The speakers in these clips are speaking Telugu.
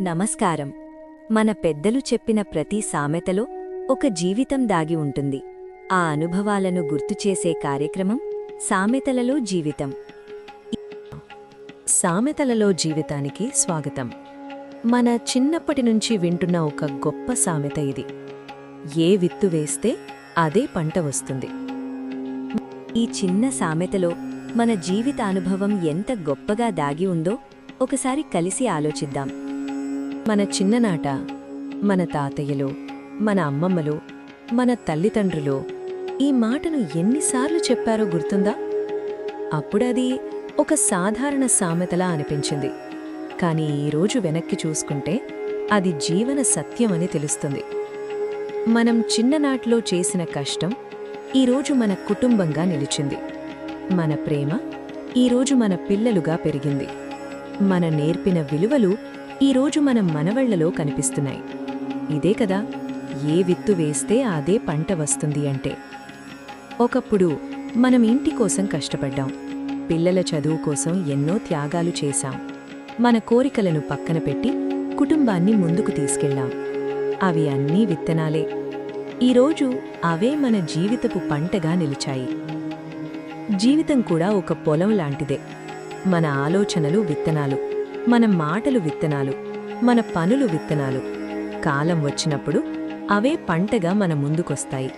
నమస్కారం. మన పెద్దలు చెప్పిన ప్రతి సామెతలో ఒక జీవితం దాగి ఉంటుంది. ఆ అనుభవాలను గుర్తుచేసే కార్యక్రమం సామెతలలో జీవితం. సామెతలలో జీవితానికి స్వాగతం. మన చిన్నప్పటి నుంచి వింటున్న ఒక గొప్ప సామెత ఇది. ఏ విత్తు వేస్తే అదే పంట వస్తుంది. ఈ చిన్న సామెతలో మన జీవిత అనుభవం ఎంత గొప్పగా దాగి ఉందో ఒకసారి కలిసి ఆలోచిద్దాం. మన చిన్ననాట మన తాతయ్యలో, మన అమ్మమ్మలో, మన తల్లిదండ్రులో ఈ మాటను ఎన్నిసార్లు చెప్పారో గుర్తుందా? అప్పుడది ఒక సాధారణ సామెతలా అనిపించింది. కాని ఈరోజు వెనక్కి చూసుకుంటే అది జీవన సత్యమని తెలుస్తుంది. మనం చిన్ననాట్లో చేసిన కష్టం ఈరోజు మన కుటుంబంగా నిలిచింది. మన ప్రేమ ఈరోజు మన పిల్లలుగా పెరిగింది. మన నేర్పిన విలువలు ఈరోజు మన మనవళ్లలో కనిపిస్తున్నాయి. ఇదే కదా ఏ విత్తు వేస్తే అదే పంట వస్తుంది అంటే. ఒకప్పుడు మనం ఇంటి కోసం కష్టపడ్డాం. పిల్లల చదువు కోసం ఎన్నో త్యాగాలు చేశాం. మన కోరికలను పక్కన పెట్టి కుటుంబాన్ని ముందుకు తీసుకెళ్లాం. అవి అన్నీ విత్తనాలే. ఈరోజు అవే మన జీవితపు పంటగా నిలిచాయి. జీవితం కూడా ఒక పొలం లాంటిదే. మన ఆలోచనలు విత్తనాలు, మన మాటలు విత్తనాలు, మన పనులు విత్తనాలు. కాలం వచ్చినప్పుడు అవే పంటగా మన ముందుకొస్తాయి.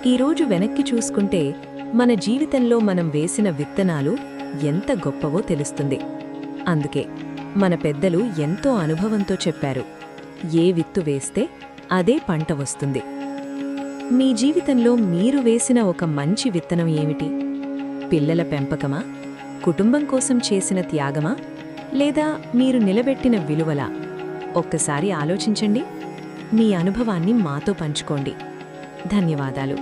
ఈరోజు వెనక్కి చూసుకుంటే మన జీవితంలో మనం వేసిన విత్తనాలు ఎంత గొప్పవో తెలుస్తుంది. అందుకే మన పెద్దలు ఎంతో అనుభవంతో చెప్పారు, ఏ విత్తు వేస్తే అదే పంట వస్తుంది. మీ జీవితంలో మీరు వేసిన ఒక మంచి విత్తనం ఏమిటి? పిల్లల పెంపకమా? కుటుంబం కోసం చేసిన త్యాగమా? లేదా మీరు నిలబెట్టిన విలువలా? ఒక్కసారి ఆలోచించండి. మీ అనుభవాన్ని మాతో పంచుకోండి. ధన్యవాదాలు.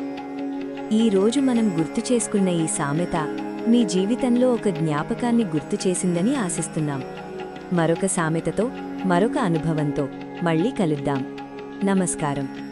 ఈరోజు మనం గుర్తు చేసుకున్న ఈ సామెత మీ జీవితంలో ఒక జ్ఞాపకాన్ని గుర్తు చేసిందని ఆశిస్తున్నాం. మరొక సామెతతో, మరొక అనుభవంతో మళ్ళీ కలుద్దాం. నమస్కారం.